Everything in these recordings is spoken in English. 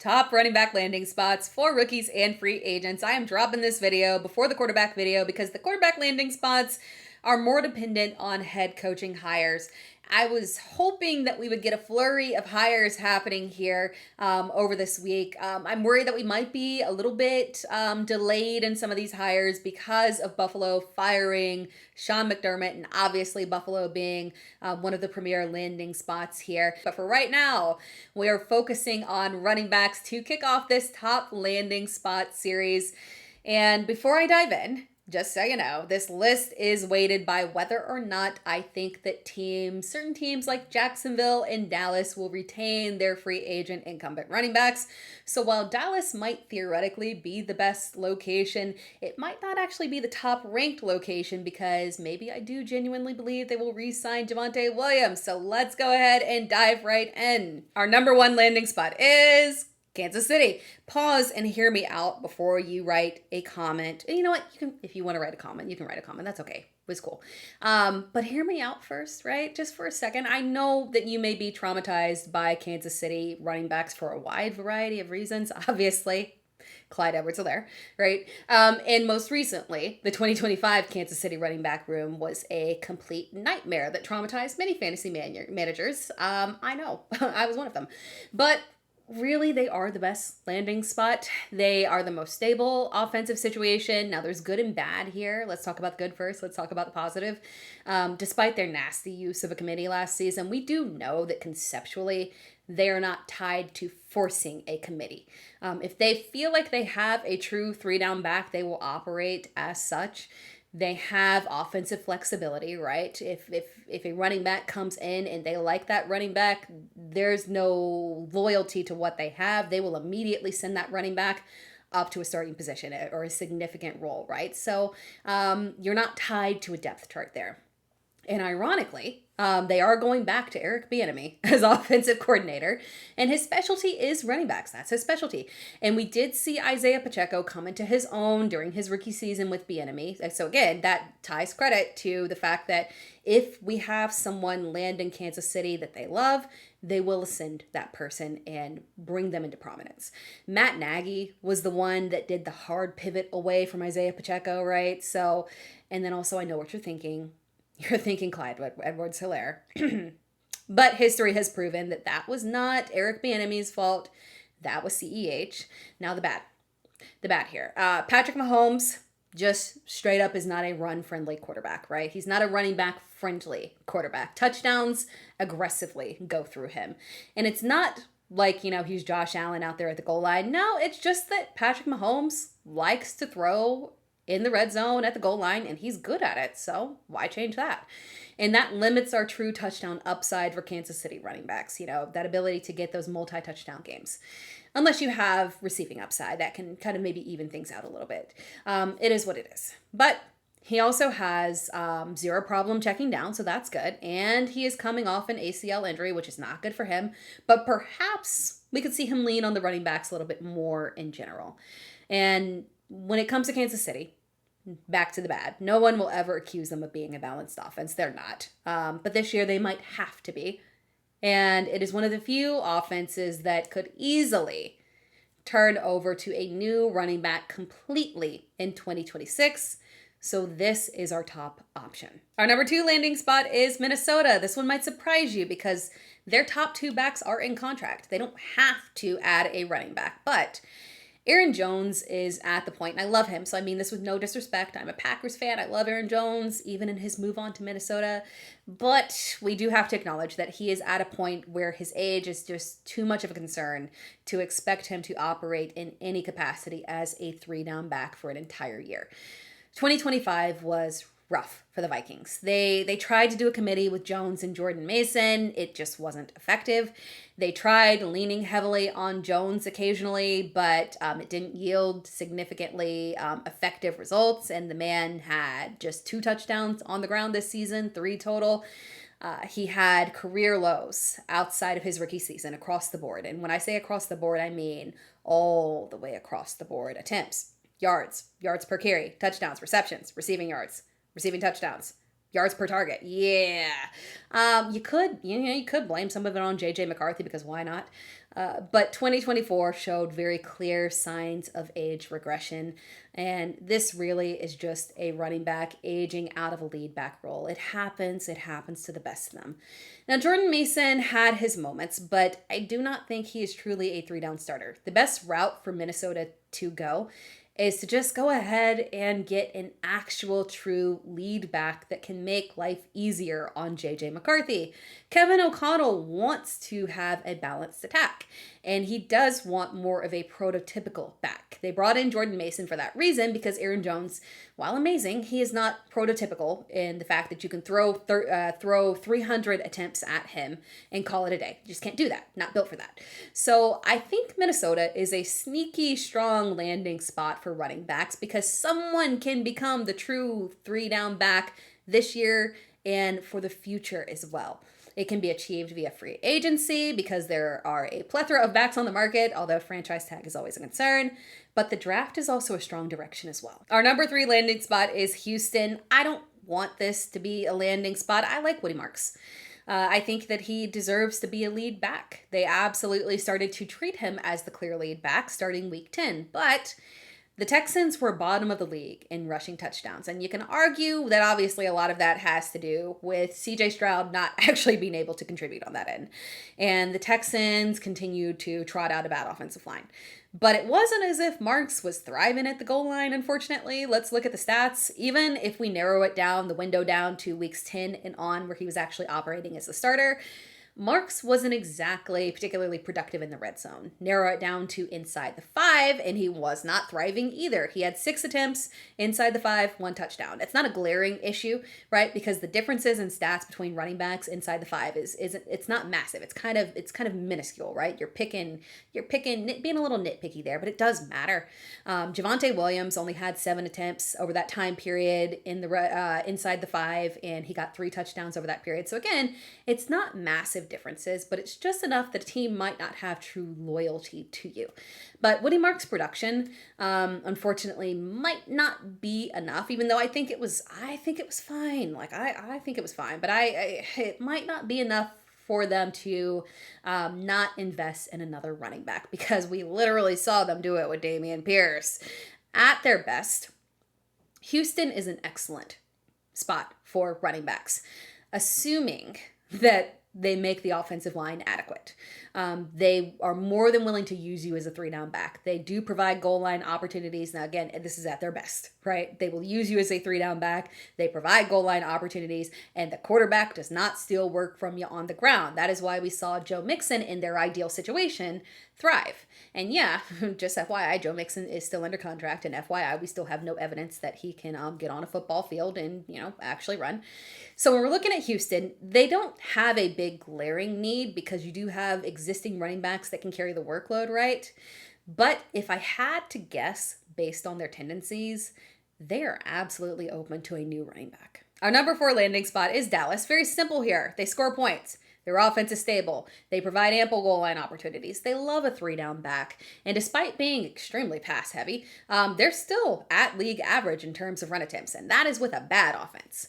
top running back landing spots for rookies and free agents. I am dropping this video before the quarterback video because the quarterback landing spots are more dependent on head coaching hires. I was hoping that we would get a flurry of hires happening here over this week. I'm worried that we might be a little bit delayed in some of these hires because of Buffalo firing Sean McDermott and obviously Buffalo being one of the premier landing spots here. But for right now, we are focusing on running backs to kick off this top landing spot series. And before I dive in, just so you know, this list is weighted by whether or not I think that certain teams like Jacksonville and Dallas will retain their free agent incumbent running backs. So while Dallas might theoretically be the best location, it might not actually be the top ranked location because maybe I do genuinely believe they will re-sign Javonte Williams. So let's go ahead and dive right in. Our number one landing spot is Kansas City. Pause and hear me out before you write a comment. And you know what? You can, if you want to write a comment, you can write a comment. That's okay. It was cool. But hear me out first, right? Just for a second. I know that you may be traumatized by Kansas City running backs for a wide variety of reasons. Obviously, Clyde Edwards-Helaire, right? And most recently, the 2025 Kansas City running back room was a complete nightmare that traumatized many fantasy managers. I know. I was one of them. But really, they are the best landing spot. They are the most stable offensive situation. Now, there's good and bad here. Let's talk about the good first. Let's talk about the positive. Despite their nasty use of a committee last season, we do know that conceptually, they are not tied to forcing a committee. If they feel like they have a true three-down back, they will operate as such. They have offensive flexibility, right? If a running back comes in and they like that running back, there's no loyalty to what they have. They will immediately send that running back up to a starting position or a significant role, right? So you're not tied to a depth chart there. And ironically, they are going back to Eric Bieniemy as offensive coordinator, and his specialty is running backs. That's his specialty. And we did see Isaiah Pacheco come into his own during his rookie season with Bieniemy. So again, that ties credit to the fact that if we have someone land in Kansas City that they love, they will ascend that person and bring them into prominence. Matt Nagy was the one that did the hard pivot away from Isaiah Pacheco, right? So, and then also I know what you're thinking. You're thinking Clyde Edwards-Helaire. But history has proven that that was not Eric Bieniemy's fault. That was CEH. Now the bad. The bad here. Patrick Mahomes just straight up is not a run-friendly quarterback, right? He's not a running back-friendly quarterback. Touchdowns aggressively go through him. And it's not like, he's Josh Allen out there at the goal line. No, it's just that Patrick Mahomes likes to throw in the red zone at the goal line, and he's good at it, so why change that? And that limits our true touchdown upside for Kansas City running backs, that ability to get those multi-touchdown games. Unless you have receiving upside, that can kind of maybe even things out a little bit. It is what it is. But he also has zero problem checking down, so that's good. And he is coming off an ACL injury, which is not good for him. But perhaps we could see him lean on the running backs a little bit more in general. And when it comes to Kansas City, back to the bad. No one will ever accuse them of being a balanced offense. They're not. But this year they might have to be. And it is one of the few offenses that could easily turn over to a new running back completely in 2026. So this is our top option. Our number two landing spot is Minnesota. This one might surprise you because their top two backs are in contract. They don't have to add a running back, but Aaron Jones is at the point, and I love him, so I mean this with no disrespect. I'm a Packers fan. I love Aaron Jones, even in his move on to Minnesota. But we do have to acknowledge that he is at a point where his age is just too much of a concern to expect him to operate in any capacity as a three-down back for an entire year. 2025 was rough for the Vikings. They tried to do a committee with Jones and Jordan Mason. It just wasn't effective. They tried leaning heavily on Jones occasionally, but it didn't yield significantly effective results. And the man had just 2 touchdowns on the ground this season, 3 total. He had career lows outside of his rookie season across the board. And when I say across the board, I mean all the way across the board. Attempts, yards per carry, touchdowns, receptions, receiving yards, receiving touchdowns, yards per target. Yeah. You could blame some of it on J.J. McCarthy because why not? But 2024 showed very clear signs of age regression. And this really is just a running back aging out of a lead back role. It happens to the best of them. Now, Jordan Mason had his moments, but I do not think he is truly a 3-down starter. The best route for Minnesota to go is to just go ahead and get an actual true lead back that can make life easier on JJ McCarthy. Kevin O'Connell wants to have a balanced attack, and he does want more of a prototypical back. They brought in Jordan Mason for that reason because Aaron Jones, while amazing, he is not prototypical in the fact that you can throw 300 attempts at him and call it a day. You just can't do that. Not built for that. So I think Minnesota is a sneaky, strong landing spot for running backs because someone can become the true 3-down back this year and for the future as well. It can be achieved via free agency because there are a plethora of backs on the market, although franchise tag is always a concern. But the draft is also a strong direction as well. Our number 3 landing spot is Houston. I don't want this to be a landing spot. I like Woody Marks. I think that he deserves to be a lead back. They absolutely started to treat him as the clear lead back starting week 10, but the Texans were bottom of the league in rushing touchdowns, and you can argue that obviously a lot of that has to do with CJ Stroud not actually being able to contribute on that end. And the Texans continued to trot out a bad offensive line. But it wasn't as if Marks was thriving at the goal line, unfortunately. Let's look at the stats. Even if we narrow it down, the window down to weeks 10 and on where he was actually operating as the starter, Marks wasn't exactly particularly productive in the red zone. Narrow it down to inside the 5, and he was not thriving either. He had 6 attempts inside the 5, 1 touchdown. It's not a glaring issue, right? Because the differences in stats between running backs inside the 5 it's not massive. It's kind of minuscule, right? You're picking, being a little nitpicky there, but it does matter. Javonte Williams only had 7 attempts over that time period in the inside the 5, and he got 3 touchdowns over that period. So again, it's not massive differences, but it's just enough that a team might not have true loyalty to you. But Woody Marks' production, unfortunately, might not be enough, even though I think it was fine. Like I think it was fine, but it might not be enough for them to not invest in another running back because we literally saw them do it with Dameon Pierce. At their best, Houston is an excellent spot for running backs, assuming that they make the offensive line adequate. They are more than willing to use you as a 3-down back. They do provide goal line opportunities. Now, again, this is at their best, right? They will use you as a 3-down back. They provide goal line opportunities, and the quarterback does not steal work from you on the ground. That is why we saw Joe Mixon in their ideal situation thrive. And yeah, just FYI, Joe Mixon is still under contract, and FYI, we still have no evidence that he can get on a football field and, actually run. So when we're looking at Houston, they don't have a big glaring need because you do have existing running backs that can carry the workload, right? But if I had to guess based on their tendencies, they are absolutely open to a new running back. Our number 4 landing spot is Dallas. Very simple here. They score points. Their offense is stable. They provide ample goal line opportunities. They love a 3-down back. And despite being extremely pass heavy, they're still at league average in terms of run attempts. And that is with a bad offense.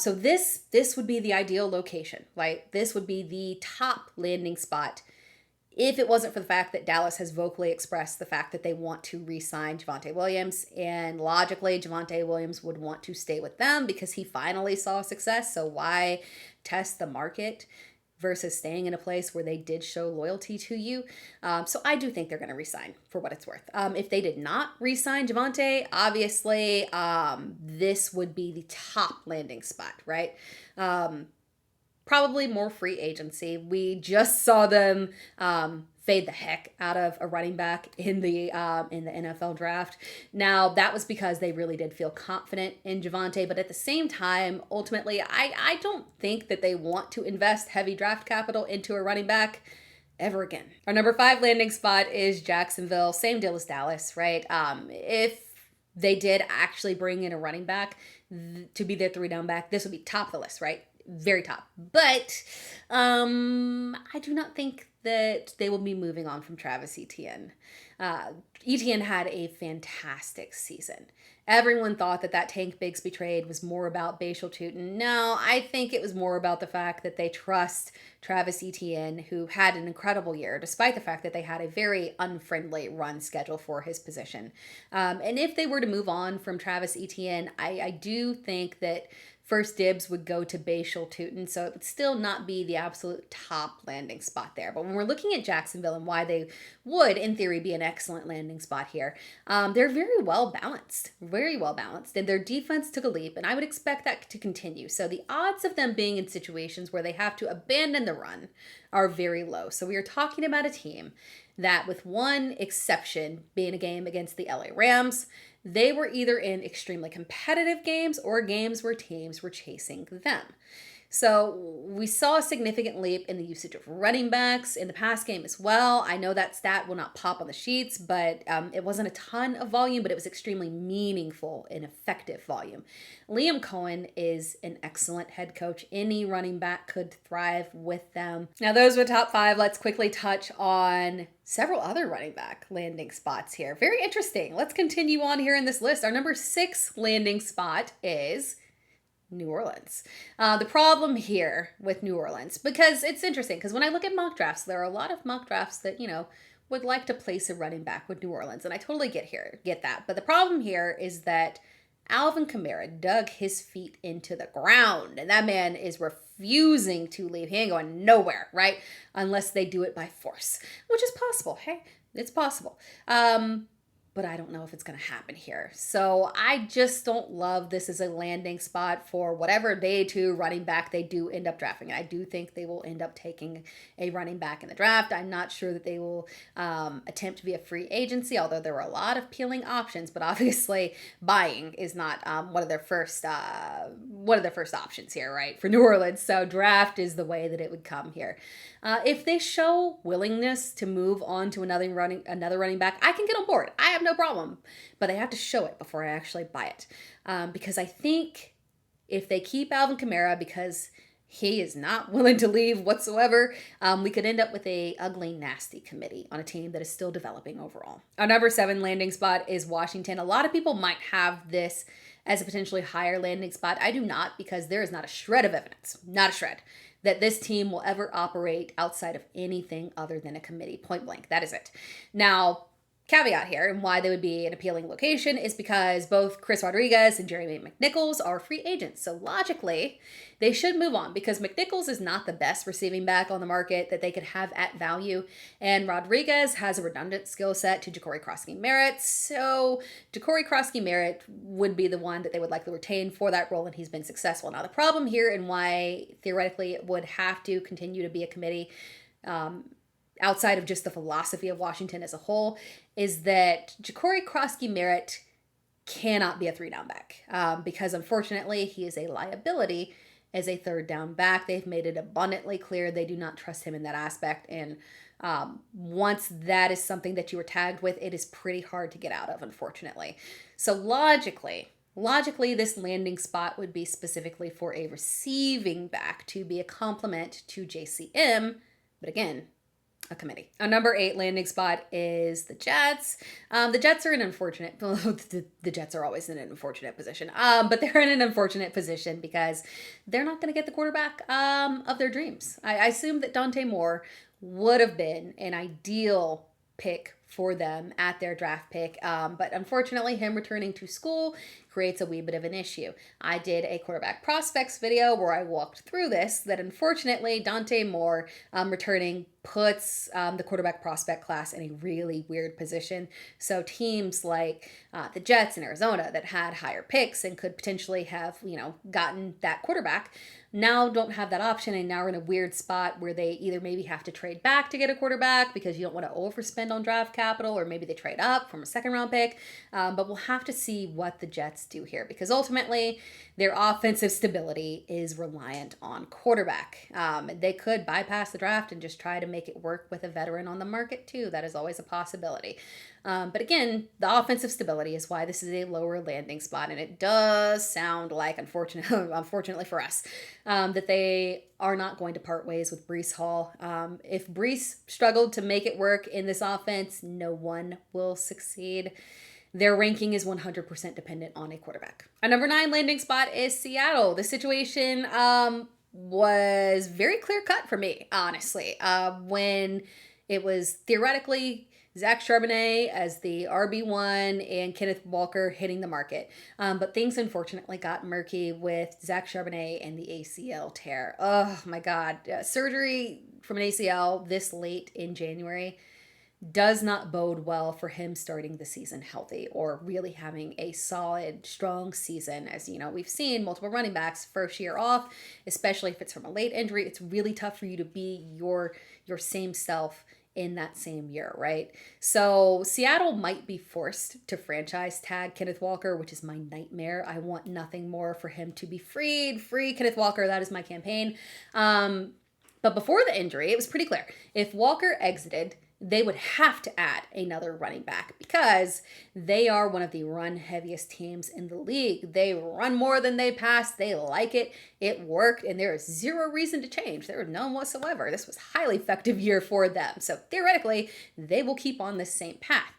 So this would be the ideal location, right? This would be the top landing spot if it wasn't for the fact that Dallas has vocally expressed the fact that they want to re-sign Javonte Williams. And logically, Javonte Williams would want to stay with them because he finally saw success. So why test the market versus staying in a place where they did show loyalty to you? So I do think they're going to re-sign for what it's worth. If they did not re-sign Javonte, obviously this would be the top landing spot, right? Probably more free agency. We just saw them fade the heck out of a running back in the NFL draft. Now, that was because they really did feel confident in Javonte, but at the same time, ultimately, I don't think that they want to invest heavy draft capital into a running back ever again. Our number 5 landing spot is Jacksonville. Same deal as Dallas, right? If they did actually bring in a running back to be their 3-down back, this would be top of the list, right? very top. But I do not think that they will be moving on from Travis Etienne. Etienne had a fantastic season. Everyone thought that Tank Bigsby trade was more about Bashal Tutin. No, I think it was more about the fact that they trust Travis Etienne, who had an incredible year, despite the fact that they had a very unfriendly run schedule for his position. And if they were to move on from Travis Etienne, I do think that first dibs would go to Bashal Tutin, so it would still not be the absolute top landing spot there. But when we're looking at Jacksonville and why they would, in theory, be an excellent landing spot here, they're very well balanced, and their defense took a leap, and I would expect that to continue. So the odds of them being in situations where they have to abandon the run are very low. So we are talking about a team that, with one exception being a game against the LA Rams, they were either in extremely competitive games or games where teams were chasing them. So we saw a significant leap in the usage of running backs in the pass game as well. I know that stat will not pop on the sheets, but it wasn't a ton of volume, but it was extremely meaningful and effective volume. Liam Cohen is an excellent head coach. Any running back could thrive with them. Now, those were top 5. Let's quickly touch on several other running back landing spots here. Very interesting. Let's continue on here in this list. Our number 6 landing spot is New Orleans. The problem here with New Orleans, because it's interesting, because when I look at mock drafts, there are a lot of mock drafts that, would like to place a running back with New Orleans, and I totally get that. But the problem here is that Alvin Kamara dug his feet into the ground, and that man is refusing to leave. He ain't going nowhere, right? Unless they do it by force, which is possible. Hey, it's possible. But I don't know if it's going to happen here. So I just don't love this as a landing spot for whatever day 2 running back they do end up drafting. And I do think they will end up taking a running back in the draft. I'm not sure that they will attempt to be a free agency, although there were a lot of appealing options. But obviously, buying is not one of their first options here, right, for New Orleans. So draft is the way that it would come here. If they show willingness to move on to another running back, I can get on board. I have no problem, but they have to show it before I actually buy it. Because I think if they keep Alvin Kamara, because he is not willing to leave whatsoever, we could end up with a ugly, nasty committee on a team that is still developing overall. Our number 7 landing spot is Washington. A lot of people might have this as a potentially higher landing spot. I do not, because there is not a shred of evidence, not a shred, that this team will ever operate outside of anything other than a committee. Point blank. That is it. Now, caveat here, and why they would be an appealing location, is because both Chris Rodriguez and Jeremy McNichols are free agents. So logically, they should move on, because McNichols is not the best receiving back on the market that they could have at value. And Rodriguez has a redundant skill set to Ja'Cory Krosky-Merritt. So Ja'Cory Krosky-Merritt would be the one that they would likely retain for that role, and he's been successful. Now, the problem here, and why theoretically it would have to continue to be a committee, outside of just the philosophy of Washington as a whole, is that Ja'Cory Krosky-Merritt cannot be a 3-down back, because unfortunately he is a liability as a 3rd-down back. They've made it abundantly clear they do not trust him in that aspect, and once that is something that you were tagged with, it is pretty hard to get out of, unfortunately. So logically, this landing spot would be specifically for a receiving back to be a complement to JCM, but again, a committee. Our number 8 landing spot is the Jets. The Jets are in an unfortunate, the Jets are always in an unfortunate position, but they're in an unfortunate position because they're not going to get the quarterback of their dreams. I assume that Dante Moore would have been an ideal pick for them at their draft pick, but unfortunately him returning to school creates a wee bit of an issue. I did a quarterback prospects video where I walked through this, that unfortunately Dante Moore returning puts the quarterback prospect class in a really weird position. So teams like the Jets in Arizona that had higher picks and could potentially have, gotten that quarterback, now don't have that option, and now are in a weird spot where they either maybe have to trade back to get a quarterback because you don't want to overspend on draft capital, or maybe they trade up from a 2nd-round pick. But we'll have to see what the Jets best do here, because ultimately their offensive stability is reliant on quarterback. They could bypass the draft and just try to make it work with a veteran on the market too. That is always a possibility. But again, the offensive stability is why this is a lower landing spot. And it does sound like, unfortunately for us, that they are not going to part ways with Breece Hall. If Breece struggled to make it work in this offense, no one will succeed. Their ranking is 100% dependent on a quarterback. Our number 9 landing spot is Seattle. The situation was very clear cut for me, honestly. When it was theoretically Zach Charbonnet as the RB1 and Kenneth Walker hitting the market. But things unfortunately got murky with Zach Charbonnet and the ACL tear. Oh my God. Surgery from an ACL this late in January does not bode well for him starting the season healthy or really having a solid, strong season. As you know, we've seen multiple running backs first year off, especially if it's from a late injury. It's really tough for you to be your same self in that same year, right? So Seattle might be forced to franchise tag Kenneth Walker, which is my nightmare. I want nothing more for him to be freed. Free Kenneth Walker. That is my campaign. But before the injury, it was pretty clear. If Walker exited, they would have to add another running back because they are one of the run heaviest teams in the league. They run more than they pass. They like it. It worked, and there is zero reason to change. There was none whatsoever. This was a highly effective year for them. So theoretically, they will keep on this same path.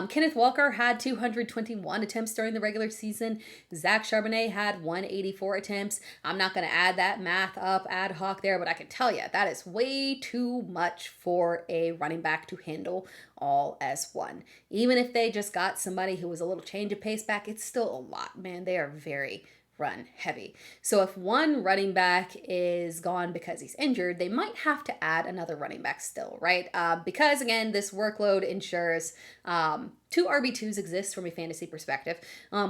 Kenneth Walker had 221 attempts during the regular season. Zach Charbonnet had 184 attempts. I'm not going to add that math up ad hoc there, but I can tell you that is way too much for a running back to handle all as one. Even if they just got somebody who was a little change of pace back, it's still a lot, man. They are very run heavy. So if one running back is gone because he's injured, they might have to add another running back still, right? Because again, this workload ensures 2 RB2s exist from a fantasy perspective,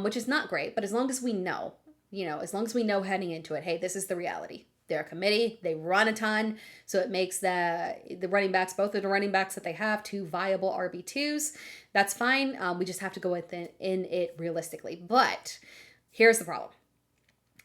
which is not great. But as long as we know, as long as we know heading into it, hey, this is the reality. They're a committee. They run a ton. So it makes the running backs, both of the running backs that they have, 2 viable RB2s. That's fine. We just have to go in it realistically. But here's the problem.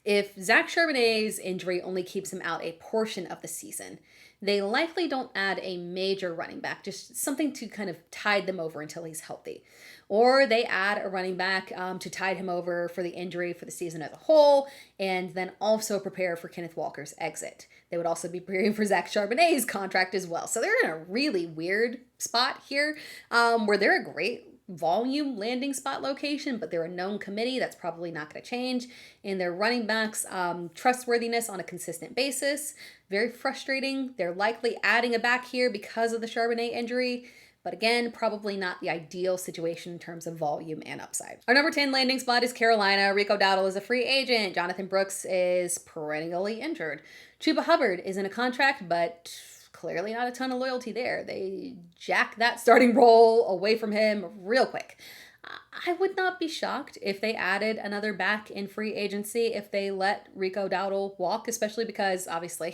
If Zach Charbonnet's injury only keeps him out a portion of the season, they likely don't add a major running back, just something to kind of tide them over until he's healthy. Or they add a running back to tide him over for the injury for the season as a whole, and then also prepare for Kenneth Walker's exit. They would also be preparing for Zach Charbonnet's contract as well. So they're in a really weird spot here where they're a great volume landing spot location, but they're a known committee. That's probably not going to change. And their running backs, trustworthiness on a consistent basis, very frustrating. They're likely adding a back here because of the Charbonnet injury. But again, probably not the ideal situation in terms of volume and upside. Our number 10 landing spot is Carolina. Rico Dowdle is a free agent. Jonathan Brooks is perennially injured. Chuba Hubbard is in a contract, but clearly not a ton of loyalty there. They jack that starting role away from him real quick. I would not be shocked if they added another back in free agency if they let Rico Dowdle walk, especially because obviously,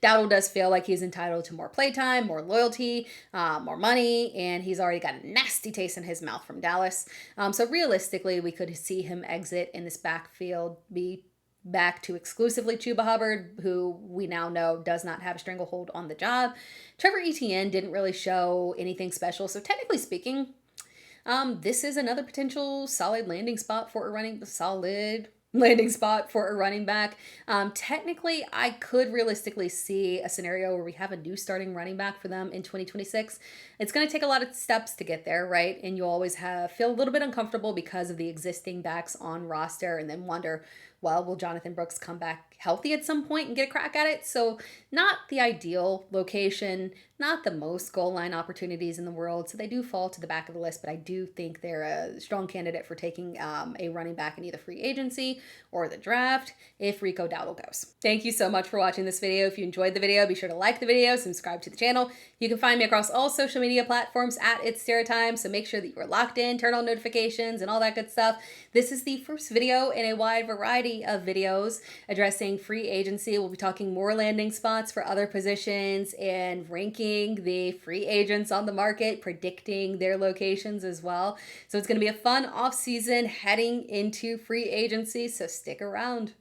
Dowdle does feel like he's entitled to more playtime, more loyalty, more money, and he's already got a nasty taste in his mouth from Dallas. So realistically, we could see him exit in this backfield, be back to exclusively Chuba Hubbard, who we now know does not have a stranglehold on the job. Trevor Etienne didn't really show anything special, so technically speaking, this is another potential solid landing spot for a running back. Technically, I could realistically see a scenario where we have a new starting running back for them in 2026. It's going to take a lot of steps to get there, right? And you'll always feel a little bit uncomfortable because of the existing backs on roster and then wonder, well, will Jonathan Brooks come back healthy at some point and get a crack at it? So not the ideal location, not the most goal line opportunities in the world. So they do fall to the back of the list, but I do think they're a strong candidate for taking a running back in either free agency or the draft if Rico Dowdle goes. Thank you so much for watching this video. If you enjoyed the video, be sure to like the video, subscribe to the channel. You can find me across all social media platforms at It's Sarah Time, so make sure that you are locked in, turn on notifications, and all that good stuff. This is the first video in a wide variety family of videos addressing free agency. We'll be talking more landing spots for other positions and ranking the free agents on the market, predicting their locations as well. So it's going to be a fun off season heading into free agency, so stick around.